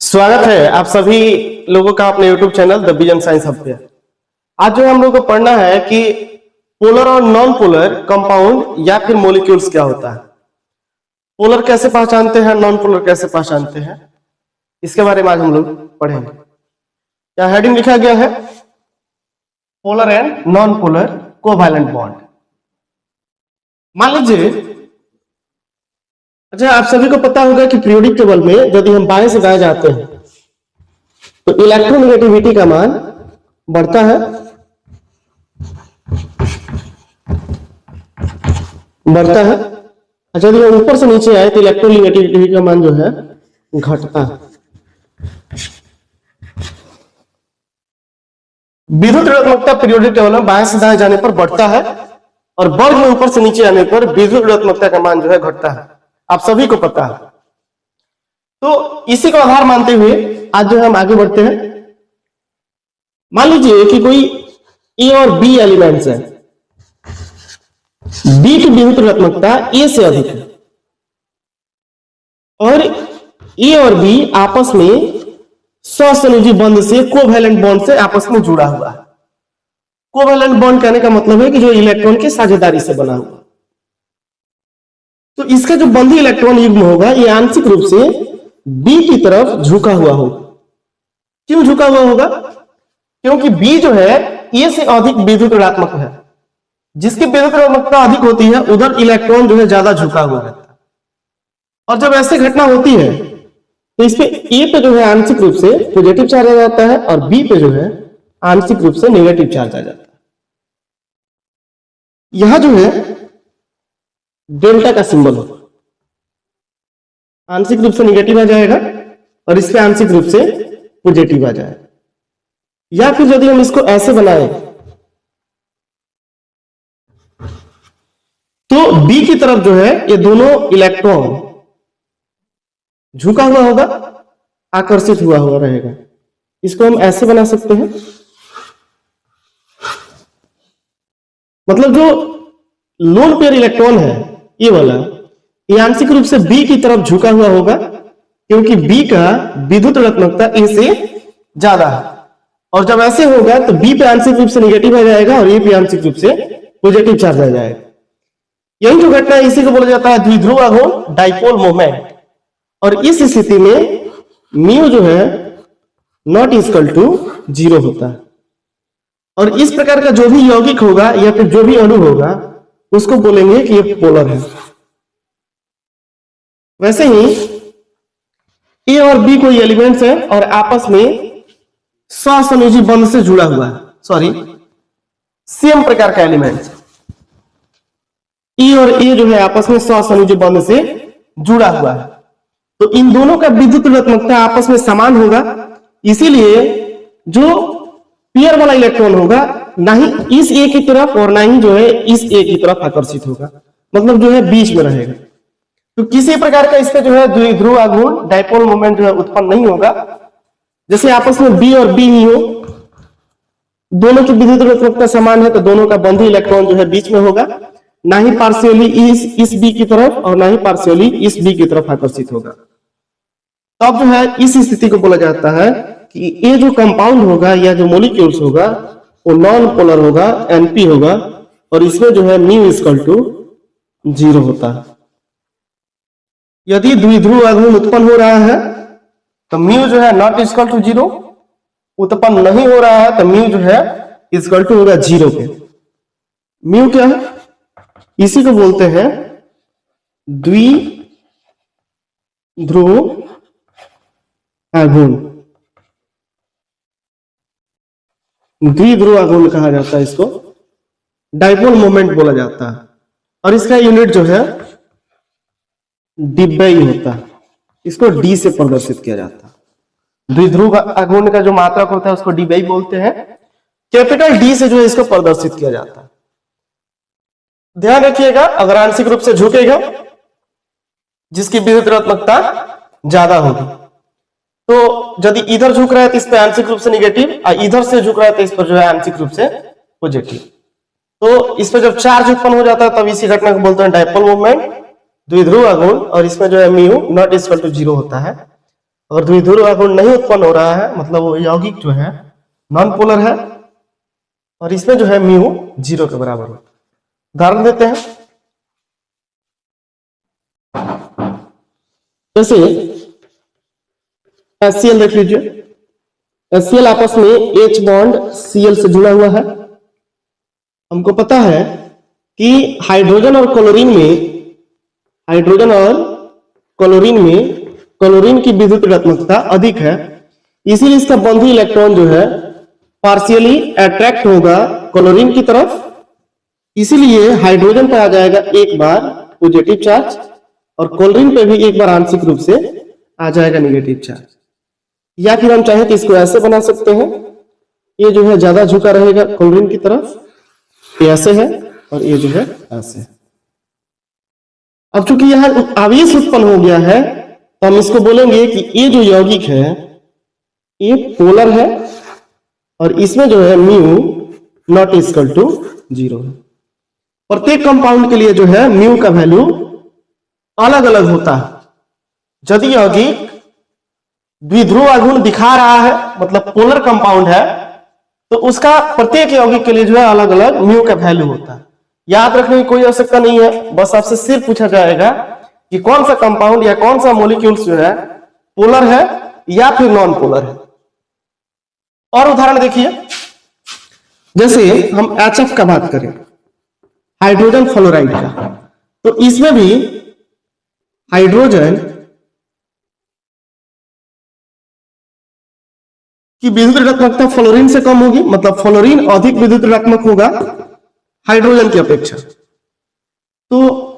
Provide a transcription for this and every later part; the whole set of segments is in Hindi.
स्वागत है आप सभी लोगों का अपने YouTube channel the vision science hub पे। आज जो हम लोग को पढ़ना है कि पोलर और नॉन पोलर कंपाउंड या फिर मॉलिक्यूल्स क्या होता है, पोलर कैसे पहचानते हैं, नॉन पोलर कैसे पहचानते हैं, इसके बारे में आज हम लोग पढ़ेंगे। क्या हेडिंग लिखा गया है, polar and non polar covalent bond. मान लीजिए, अच्छा आप सभी को पता होगा कि पीरियोडिक टेबल में यदि हम बाएं से दाएं जाते हैं तो इलेक्ट्रोनेगेटिविटी का मान बढ़ता है, अच्छा यदि हम ऊपर से नीचे आए तो इलेक्ट्रोनेगेटिविटी का मान जो है घटता है। विद्युत ऋणात्मकता पीरियोडिक टेबल में बाएं से दाएं जाने पर बढ़ता है और वर्ग में ऊपर से नीचे आने पर विद्युत ऋणात्मकता का मान जो है घटता है, आप सभी को पता है। तो इसी को आधार मानते हुए आज जो हम आगे बढ़ते हैं। मान लीजिए कि कोई ए और बी एलिमेंट्स है, बी की विद्युत ऋणात्मकता ए से अधिक है और ए और बी आपस में सहसंयोजी बंध से कोवैलेंट बॉन्ड से आपस में जुड़ा हुआ है। कोवैलेंट बॉन्ड कहने का मतलब है कि जो इलेक्ट्रॉन की साझेदारी से बना हुआ। तो इसका जो बंधी इलेक्ट्रॉन युग्म होगा ये आंशिक रूप से बी की तरफ झुका हुआ होगा। क्यों झुका हुआ होगा? क्योंकि बी जो है ए से अधिक विद्युत ऋणात्मक है, जिसकी विद्युत ऋणात्मकता अधिक होती है उधर इलेक्ट्रॉन जो है ज्यादा झुका हुआ रहता है। और जब ऐसी घटना होती है तो इस पे ए पे जो है आंशिक रूप से पॉजिटिव चार्ज आ जाता है और बी पे जो है आंशिक रूप से नेगेटिव चार्ज आ जाता है। यहां जो है डेल्टा का सिंबल होगा, आंशिक रूप से नेगेटिव आ जाएगा और इस पे आंशिक रूप से पॉजिटिव आ जाएगा। या फिर यदि हम इसको ऐसे बनाएं तो बी की तरफ जो है ये दोनों इलेक्ट्रॉन झुका हुआ होगा, आकर्षित हुआ हुआ रहेगा। इसको हम ऐसे बना सकते हैं, मतलब जो लोन पेयर इलेक्ट्रॉन है ये वाला, ये आंशिक रूप से बी की तरफ झुका हुआ होगा क्योंकि बी का विद्युत ऋणात्मकता ए से ज्यादा है। और जब ऐसे होगा तो बी पे आंशिक रूप से नेगेटिव आ जाएगा और ए पे आंशिक रूप से पॉजिटिव चार्ज आ जाएगा। यही जो घटना है इसी को बोला जाता है द्विध्रुव आघूर्ण डाइपोल मोमेंट। और इस स्थिति में म्यू जो है नॉट इक्वल टू 0 होता है। और इस प्रकार का जो भी यौगिक होगा या फिर जो भी अणु होगा उसको बोलेंगे कि ये पोलर है। वैसे ही ए और बी कोई एलिमेंट्स है और आपस में सहसंयोजी बंध से जुड़ा हुआ है, सेम प्रकार का एलिमेंट ए और ए जो है आपस में सहसंयोजी बंध से जुड़ा हुआ है। तो इन दोनों का विद्युत ऋणात्मकता आपस में समान होगा, इसीलिए जो पेयर वाला इलेक्ट्रॉन होगा ना ही इस ए की तरफ और ना ही जो है इस ए की तरफ आकर्षित होगा, मतलब जो है बीच में रहेगा। तो किसी प्रकार का इसका जो है द्विध्रुव आघूर्ण डाइपोल मोमेंट जो है उत्पन्न नहीं होगा। जैसे आपस में बी और बी ही हो, दोनों की विद्युत ऋणात्मकता समान है तो दोनों का बंधी इलेक्ट्रॉन जो है बीच में होगा, ना ही पार्शियली इस बी की तरफ और ना ही पार्शियली इस बी की तरफ आकर्षित होगा। तब जो है इस स्थिति को बोला जाता है कि ये जो कंपाउंड होगा या जो मॉलिक्यूल्स होगा वो नॉन पोलर होगा, एनपी होगा और इसमें जो है म्यू इक्वल टू 0 होता है। यदि द्विध्रुव आघूर्ण उत्पन्न हो रहा है तो म्यू जो है नॉट इक्वल टू 0, उत्पन्न नहीं हो रहा है तो म्यू जो है इक्वल टू होगा 0 पे। म्यू क्या है? इसी को बोलते हैं द्विध्रुव आघूर्ण। द्विध्रुव आघूर्ण कहा जाता है, इसको डाइपोल मोमेंट बोला जाता है और इसका यूनिट जो है डिब्बे होता है, इसको डी से प्रदर्शित किया जाता है। द्विध्रुव आघूर्ण का जो मात्रक होता है उसको डिब्बे बोलते हैं, कैपिटल डी से जो है इसको प्रदर्शित किया जाता है। ध्यान रखिएगा, अगर आंशिक रूप से झुकेगा जिसकी विद्युत ऋणात्मकता ज्यादा होगी, तो यदि इधर झुक रहा है तो इस पर आंशिक रूप से नेगेटिव और इधर से झुक रहा है तो इस पर जो है आंशिक रूप से पॉजिटिव। तो इस पर जब चार्ज उत्पन्न हो जाता है तब इसी घटना को बोलते हैं डाइपोल मोमेंट, द्विध्रुव आघूर्ण, और इसमें जो है म्यू नॉट इक्वल टू 0 होता है। अगर द्विध्रुव आघूर्ण नहीं उत्पन्न हो रहा है मतलब वो यौगिक जो है नॉन पोलर है, और इसमें जो है म्यू 0 के बराबर होता है। उदाहरण देते हैं, जैसे HCl देख लीजिए, HCl आपस में H बॉन्ड Cl से जुड़ा हुआ है। हमको पता है कि हाइड्रोजन और क्लोरीन में क्लोरीन की विद्युत ऋणात्मकता अधिक है, इसीलिए इसका बंधु इलेक्ट्रॉन जो है पार्शियली अट्रैक्ट होगा क्लोरीन की तरफ, इसीलिए हाइड्रोजन पर आ जाएगा एक बार पॉजिटिव चार्ज और क्लोरीन पे भी एक बार आंशिक रूप से आ जाएगा नेगेटिव चार्ज। या फिर हम चाहें तो इसको ऐसे बना सकते हैं, ये जो है ज्यादा झुका रहेगा क्लोरीन की तरफ, ये ऐसे है और ये जो है ऐसे है। अब चूंकि यहां आवेश उत्पन्न हो गया है तो हम इसको बोलेंगे कि ये जो यौगिक है ये पोलर है और इसमें जो है म्यू नॉट इक्वल टू 0 है। प्रत्येक कंपाउंड के लिए जो है म्यू का वैल्यू अलग अलग होता है। यदि यौगिक द्विध्रुव आघूर्ण दिखा रहा है मतलब पोलर कंपाउंड है तो उसका प्रत्येक यौगिक के लिए जो है अलग अलग म्यू का वैल्यू होता है। याद रखने की कोई आवश्यकता नहीं है, बस आपसे सिर्फ पूछा जाएगा कि कौन सा कंपाउंड या कौन सा मॉलिक्यूल्स जो है पोलर है या फिर नॉन पोलर है। और उदाहरण देखिए, जैसे हम HF का बात करें, हाइड्रोजन फ्लोराइड का, तो इसमें भी हाइड्रोजन की विद्युत ऋणात्मकता फ्लोरीन से कम होगी, मतलब फ्लोरीन अधिक विद्युत ऋणात्मक होगा हाइड्रोजन की अपेक्षा। तो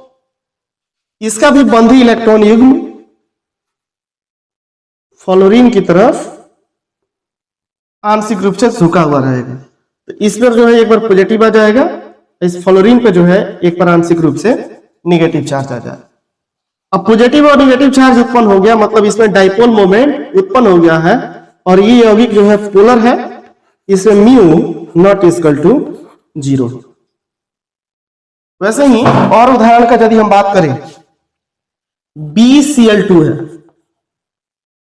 इसका भी बंधु इलेक्ट्रॉन युग्म फ्लोरीन की तरफ आंशिक रूप से झुका हुआ रहेगा, तो इस पर जो है एक बार पॉजिटिव आ जाएगा, इस फ्लोरीन पे जो है एक बार आंशिक रूप से नेगेटिव चार्ज आ जाएगा। अब पॉजिटिव और नेगेटिव चार्ज उत्पन्न हो गया मतलब इसमें डाइपोल मोमेंट उत्पन्न हो गया है और ये यौगिक जो है पोलर है, इसमें म्यू नॉट इक्वल टू 0। वैसे ही और उदाहरण का यदि हम बात करें, BCl2 है,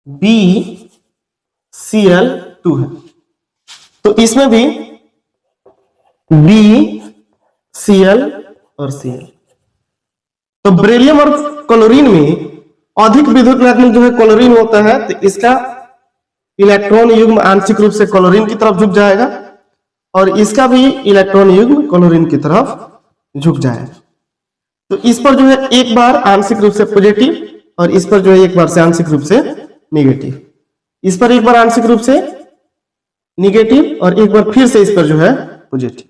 BCl2 है, तो इसमें भी BCl और Cl, तो बेरिलियम और क्लोरीन में अधिक विद्युत ऋणात्मक जो है क्लोरीन होता है, तो इसका इलेक्ट्रॉन युग्म आंशिक रूप से क्लोरीन की तरफ झुक जाएगा और इसका भी इलेक्ट्रॉन युग्म क्लोरीन की तरफ झुक जाएगा। तो इस पर जो है एक बार आंशिक रूप से पॉजिटिव और इस पर जो है एक बार से आंशिक रूप से नेगेटिव, इस पर एक बार आंशिक रूप से नेगेटिव और एक बार फिर से इस पर जो है पॉजिटिव।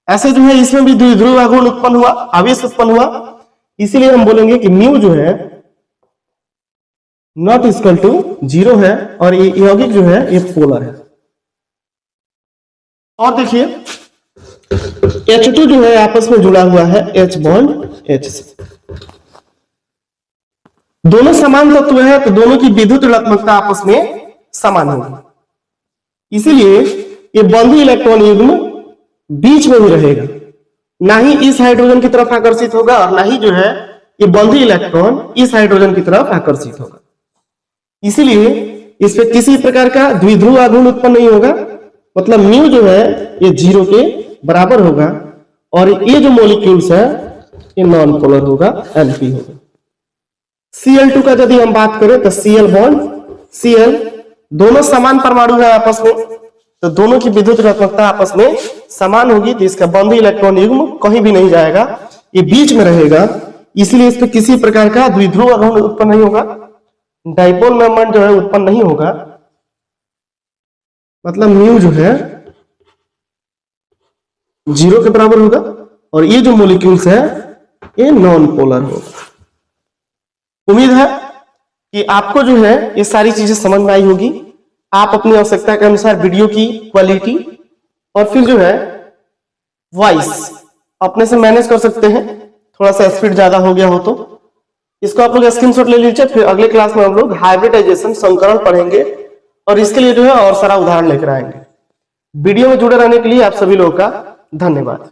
ऐसे जो है इसमें भी द्विध्रुव आघूर्ण उत्पन्न हुआ, आवेश उत्पन्न हुआ, इसीलिए हम बोलेंगे कि म्यू जो है नॉट इक्वल टू 0 है और ये यौगिक जो है ये पोलर है। और देखिए H2 जो है आपस में जुड़ा हुआ है H बॉन्ड H से, दोनों समान तत्व है तो दोनों की विद्युत ऋणात्मकता आपस में समान होगी, इसीलिए ये बंधु इलेक्ट्रॉन युग्म बीच में ही रहेगा, ना ही इस हाइड्रोजन की तरफ आकर्षित होगा और ना ही जो है ये बंधु इलेक्ट्रॉन इस हाइड्रोजन की तरफ आकर्षित होगा, इसीलिए इस पे किसी प्रकार का द्विध्रुव आघूर्ण उत्पन्न नहीं होगा, मतलब म्यू जो है ये 0 के बराबर होगा और ये जो मॉलिक्यूल्स है ये नॉन पोलर होगा, Lp होगा। Cl2 का यदि हम बात करें तो Cl बॉन्ड Cl, दोनों समान परमाणु है आपस में, तो दोनों की विद्युत ऋणात्मकता आपस में समान होगी, तो इसका बंधु इलेक्ट्रॉन युग्म कहीं भी नहीं जाएगा, ये बीच में रहेगा, इसलिए इस पर किसी प्रकार का द्विध्रुव आघूर्ण उत्पन्न नहीं होगा, डाइपोल मोमेंट जो है उत्पन्न नहीं होगा, मतलब म्यू जो है 0 के बराबर होगा और ये जो मॉलिक्यूल्स है ये नॉन पोलर होगा। उम्मीद है कि आपको जो है ये सारी चीजें समझ में आई होगी। आप अपनी आवश्यकता के अनुसार वीडियो की क्वालिटी और फिर जो है वॉइस अपने से मैनेज कर सकते हैं, थोड़ा सा स्पीड ज्यादा हो गया हो तो इसको आप लोग स्क्रीनशॉट ले लीजिए। फिर अगले क्लास में हम लोग हाइब्रिडाइजेशन संकरण पढ़ेंगे और इसके लिए जो है और सारा उदाहरण लेकर आएंगे। वीडियो में जुड़े रहने के लिए आप सभी लोगों का धन्यवाद।